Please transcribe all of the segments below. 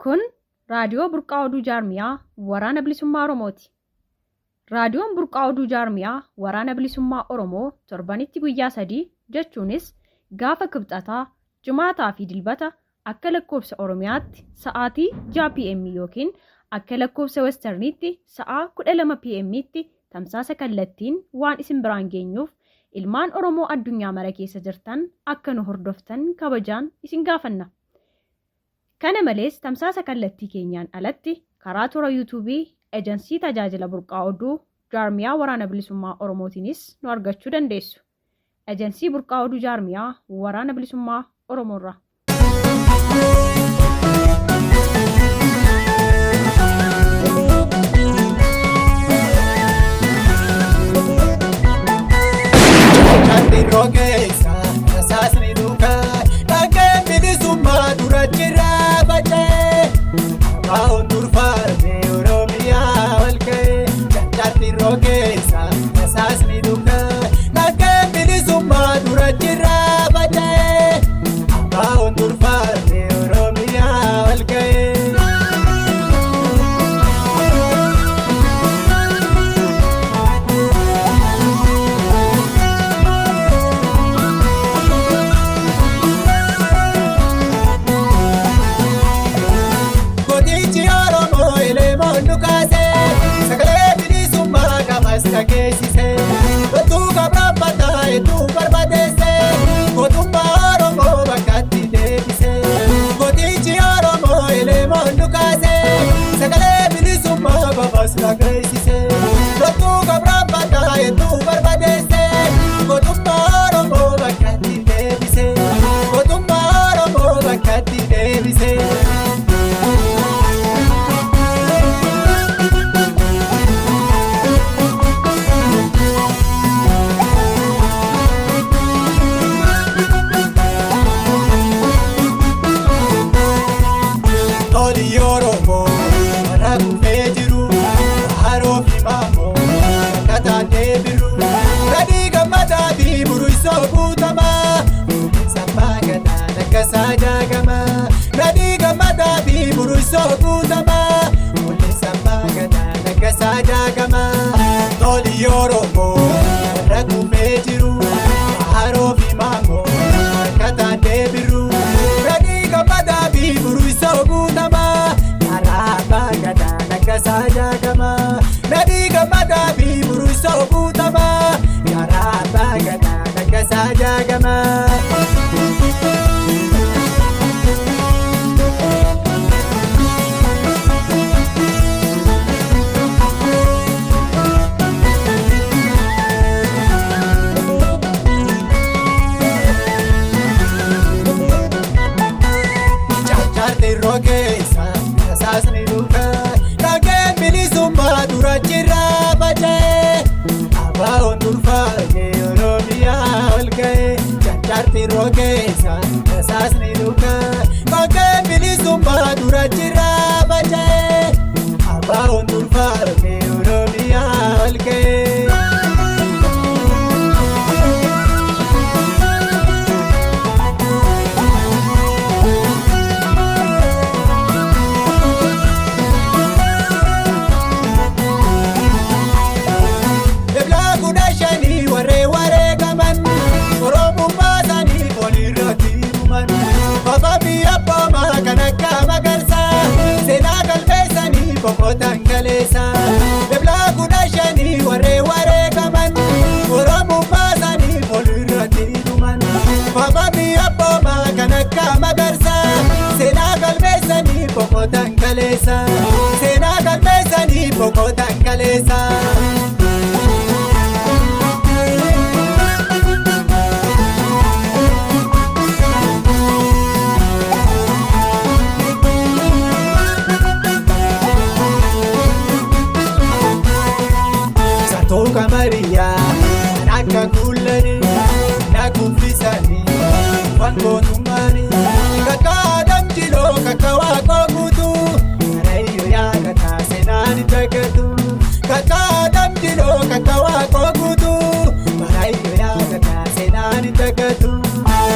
Kun raadiyoo burqaa oduu jaarmiyaa waraana bilisummaa Oromooti. Raadiyoon burqaa oduu jaarmiyaa waraana bilisummaa Oromoo torbanitti guyyaa 3 jechuunis gaafa kibxataa, jumaataa fi dilbata akka lakkoofsa Oromiyaatti sa'aatii 6 PM yookiin akka lakkoofsa Westerniitti sa'aa 12 PM'tti tamsaasa kallattiin waan isin biraan geenyuuf ilmaan Oromoo addunyaa mara keessa jirtan akka nu hordoftan kabajaan isin gaafanna. Kana malees tamsaasa kallattii keenyaan alatti karaa toora YouTube'ii eejensii tajaajila burqaa oduu jaarmiyaa waraana bilisummaa Oromootiinis nu argachuu dandeessu. Eejensii burqaa oduu jaarmiyaa waraana bilisummaa Oromoorraa.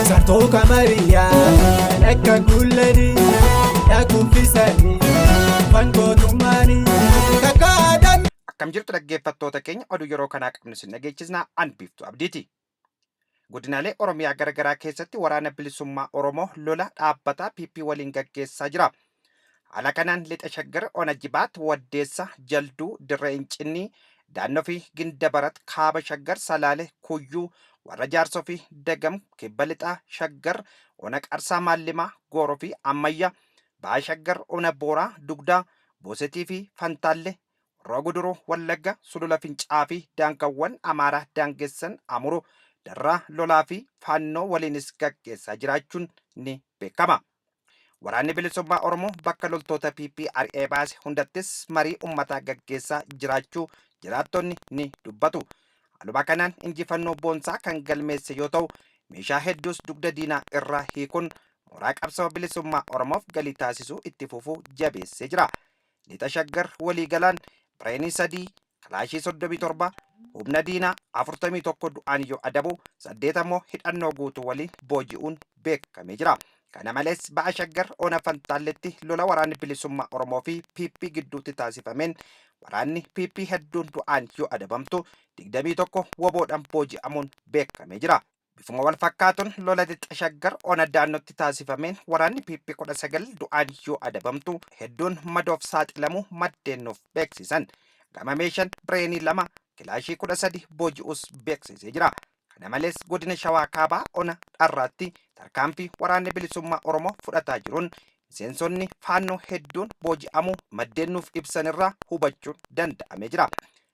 Sartoka Maria, like a good lady, like a Akkam jirtu dhaggeeffattoota keenya oduu yeroo kanaa qabnu sin dhageechisnaa an biiftuu abdiiti. Godinaalee Oromiyaa garagaraa keessatti waraana bilisummaa Oromoo lola dhaabbataa PP waliin gaggeessaa jira. Haala kanaan lixa shaggar ona jibaat waddeessa jalduu dirree Incinnii daannoo fi gindabarat kaaba shaggar salaale kuyyuu warra jaarsoo fi dagam kibba lixaa shaggar ona qarsaa maallimaa gooroo fi ammayya ba'aa shaggar ona booraa dugdaa boosetii fi fantaalle Roguduruu Wallagga sulula Fincaa fi daangaawwan Amaaraa daangessan Amuruu darraa lolaa fi faannoo waliinis gaggeessaa jiraachuun ni beekama. Waraanni bilisummaa Oromoo bakka loltoota PPRA baase hundattis marii uummataa gaggeessaa jiraachuu jiraattonni ni dubbatu. Haaluma kanaan injifannoo boonsaa kan galmeesse yoo ta'u, meeshaa hedduus dugda diinaa irraa hiikuun mooraa qabsoo bilisummaa Oromoof galii taasisuu itti fufuu jabeessee jira. Lixa shaggar waliigalaan Bireenii 3 Kilaashii 37 humna diinaa 41 du'aan yoo adabu 8 immoo hidhannoo guutuu waliin booji'uun beekamee jira. Kana malees ba'a shaggar ona fantaalletti lola waraanni bilisummaa Oromoo fi PP gidduutti taasifameen waraanni PP hedduun du'aan yoo adabamtu 21 woboodhaan booji'amuun beekamee jira. Bifuma wal fakkaatuun lola lixa shaggar ona daannootti taasifameen waraanni PP 19 du'aan yoo adabamtu hedduun madoof saaxilamu maddeen nuuf beeksisan. Gama meeshaan Bireenii 2 Kilaashii 13 booji'us beeksisee jira. Kana malees godina Shawaa Kaabaa ona dharraatti tarkaanfii waraanni bilisummaa Oromoo fudhataa jiruun miseensonni faannoo hedduun booji'amuu maddeen nuuf ibsanirraa hubachuun danda'amee jira.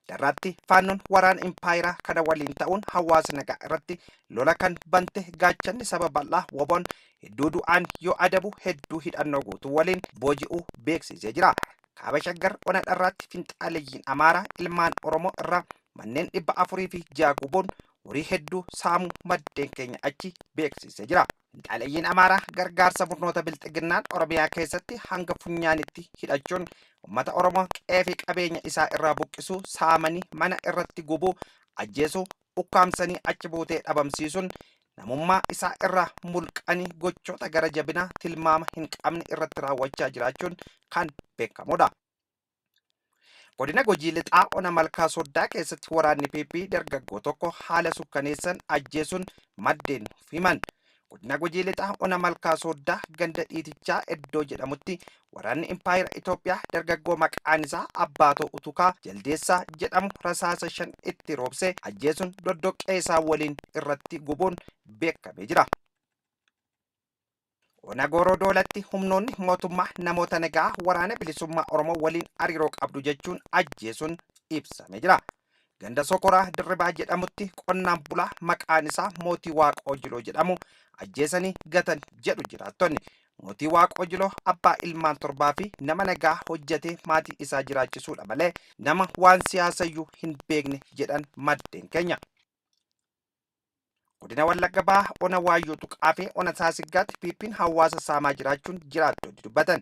Darraatti faannoon waraana impaayiraa kana waliin ta'uun hawaasa nagaa irratti lola kan bante gaachanni saba bal'aa woboon hedduu du'aan yoo adabu hedduu hidhannoo guutuu waliin booji'uu beeksisee jira. Kaaba shaggar ona dharraatti finxaaleeyyiin Amaaraa ilmaan Oromoo irraa manneen 406 gubuun horii hedduu saamuu maddeen keenya achi beeksisee jira. Finxaaleeyyiin Amaaraa gargaarsa murnoota bilxiginnaan Oromiyaa keessatti hanga funyaanitti hidhachuun ummata Oromoo qe'ee fi qabeenya isaa irraa buqqisuu saamanii mana irratti gubuu ajjeesuu ukkaamsanii achi buutee dhabamsiisuun namummaa isaa irraa mulqanii gochoota gara jabinaa tilmaama hin qabne irratti raawwachaa jiraachuun kan beekamudha. Godina Gujii lixaa ona malkaa soddaa keessatti waraanni PP dargaggoo tokko haala sukkaneessan ajjeesuun maddeen himan. Godina Gujii lixaa ona malkaa soddaa ganda dhiitichaa Eddoo jedhamutti waraanni impaayira Itoophiyaa dargaggoo maqaan isaa Abbaatoo Utukaa Jaldeessaa jedhamu rasaasa 5 itti roobsee ajjeesuun doddoqqee isaa waliin irratti gubuun beekamee jira. Ona Gooroo Doolatti humnoonni mootummaa namoota nagaa waraana bilisummaa Oromoo waliin hariiroo qabdu jechuun ajjeesuun ibsamee jira. Ganda Sokoraa Dirribaa jedhamutti qonnaan bulaa maqaan isaa Mootii Waaqoo Jiloo jedhamu ajjeesanii gatan jedhu jiraattonni. Mootii Waaqoo Jiloo abbaa ilmaan 7 fi nama nagaa hojjetee maatii isaa jiraachisuudha malee nama waan siyaasayyuu hin beekne jedhan maddeen keenya. Godina Wallagga Bahaa ona Waayyoo Tuqaa fi ona Saasiggaatti PP'n hawaasa saamaa jiraachuun jiraattonni dubbatan.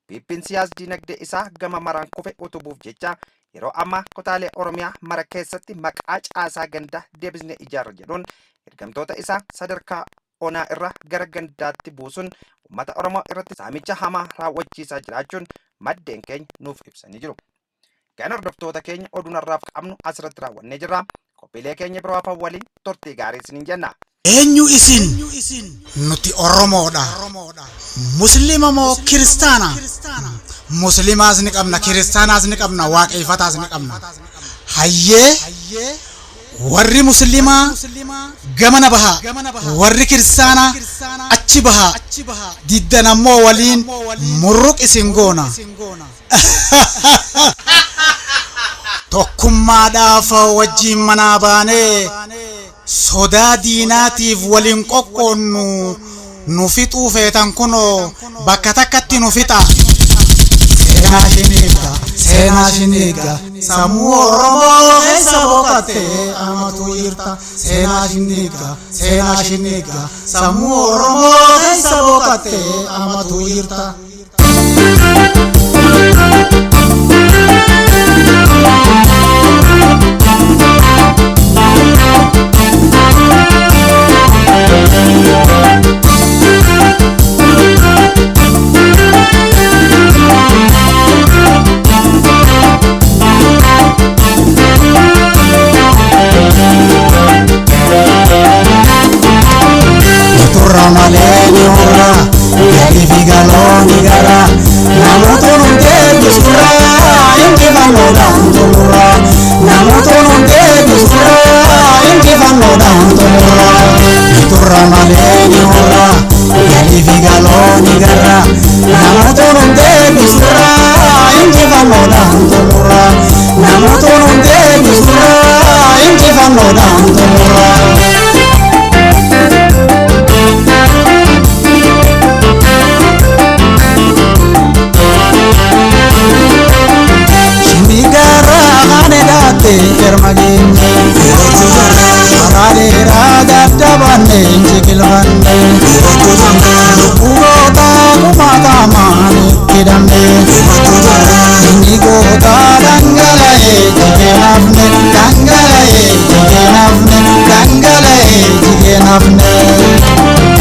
PP'n siyaas dinagdee isaa gama maraan kufe utubuuf jecha yeroo ammaa kutaalee Oromiyaa mara keessatti maqaa caasaa gandaa deebisnee ijaarra jedhuun ergamtoota isaa sadarkaa onaa irraa gara gandaatti buusuun uummata Oromoo irratti saamicha hamaa raawwachiisaa jiraachuun maddeen keenya nuuf ibsanii jiru. Kan hordoftoota keenya oduu narraaf qabnu asirratti raawwannee jirra. Qophiilee keenya biroo afaan waliin turtii gaarii isiniin jenna. Eenyu isin nuti Oromoodha. Muslima moo kiristaana? Muslimaas ni qabna, kiristaanaas ni qabna, waaqeffataas ni qabna. Hayyee warri muslimaa gamana baha, warri kiristaanaa achi baha. Diddan ammoo waliin murruq isin goona. Tokkummaadhaaf wajjin manaa baanee sodaa diinaatiif waliin qoqqoonnu nu fixuu feetan kunoo bakka takkatti nu fixa. Seenaa shiniga sammuu Oromoo keessa boqottee amatu jirta. Seenaa shiniga sammuu Oromoo keessa boqottee amatu jirta. injifannoodhaan xumura namootni hundi bisura injifannoodhaan xumura turra malee ni horra galii fi galooni garra namootni hundi bisura injifannoodhaan xumura namootni hundi bisura injifannoodhaan xumura. Ermageenye Maraalera daddabanne injikilfanne Lubburoota kumaatamaan itti damne Inni goota dhangala'ee jigeen hafne dhangala'ee jigeen hafne dhangala'ee jigeen hafne.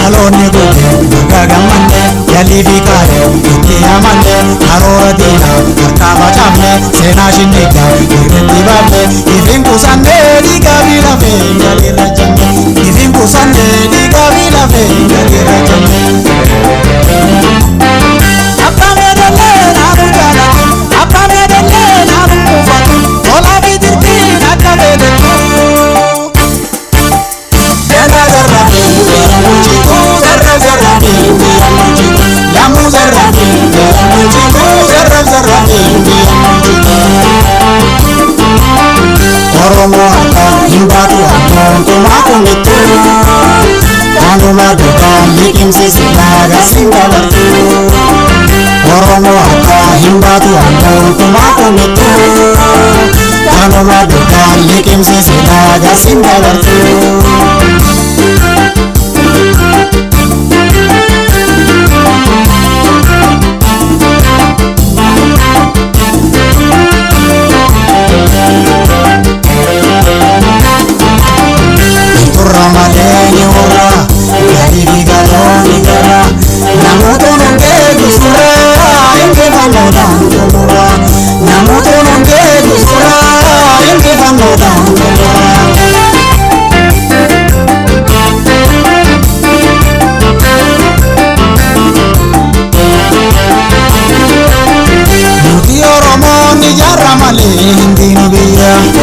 Aloonni gootee gagamanne yalii fi kaayee itti hamanne karoora diinaa harkaa facaafne seenaa shinnigaa irratti baafne ifin kuusanne dhiigaa fi lafee galirra jenne ifin kuusanne dhiigaa fi lafee galirra jenne. Abbaan meedallee naanu jaalatu abbaan meedallee naanu kuufatu tolaa fi dirqiin akka beekatu. Oromo akka himbaatu hammoon kumaa kumittu kanuma duukaan liqimsiisi laagarsiin dabartu. Oromo akka himbaatu hammoon kumaa kumittu kanuma duukaan liqimsiisi laagarsiin dabartu.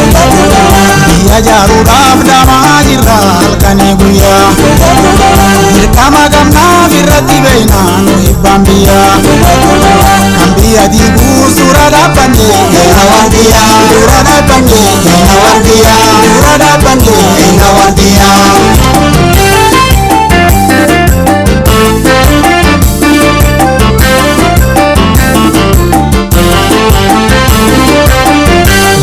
Biyya jaaruudhaaf damaa jirra halkanii guyyaa dirqama gamnaaf irratti beeynaa nu hibbaan biyyaa kan biyya diiguu suura dhaabbanne keenya wardiyyaa suura dhaabbanne keenya wardiyyaa suura dhaabbanne keenya wardiyyaa.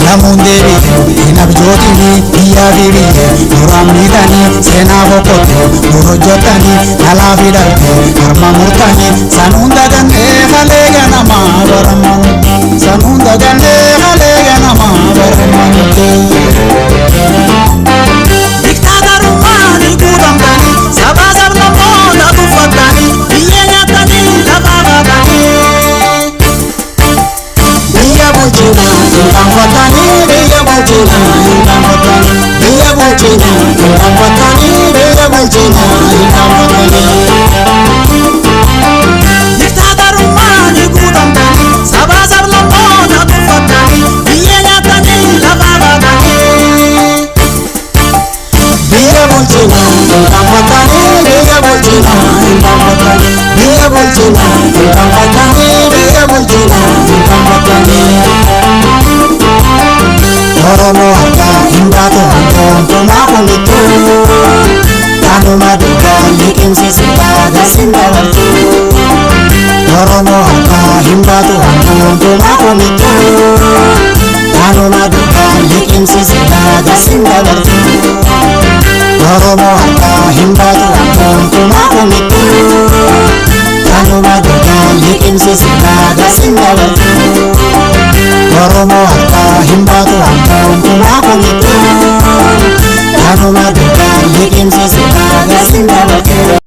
Namoonni deebi'ee hin abjootini biyyaa fi biyyee duraan miidhanii seenaa boqottee dur hojjetanii dhalaa fi dhaltee harma murtanii san hunda dandee halee ganamaa baraman san hunda dandee halee ganamaa baraman. Diktaatarummaan guutamtanii sabaa sablammoota tuffatanii biyya nyaatanii lafaa baatanii biyya bulchinaa hingaan fatanii biyya bulchinaa hingaan fatanii biyya bulchinaa hingaan fatanii biyya bulchinaa hingaan fatanii. Diktaatarummaan guutamtanii sabaa sablammoota tuffatanii biyya nyaatanii lafaa baatanii biyya bulchinaa hingaan fatanii biyya bulchinaa hingaan fatanii biyya bulchinaa hingaan fatanii biyya bulchinaa hingaan fatanii. Oromo akka himbaatu hammoon kumaa kumittu kanuma duukaan liqimsiisi laagarsiin dabartu. Oromo akka himbaatu hammoon kumaa kumittu kanuma duukaan liqimsiisi laagarsiin dabartu. Oromo akka himbaatu hammoon kumaa kumittu kanuma duukaan liqimsiisi laagarsiin dabartu. Oromo akka himbaatu hammoon kumaa kumittu kanuma duukaan liqimsiisi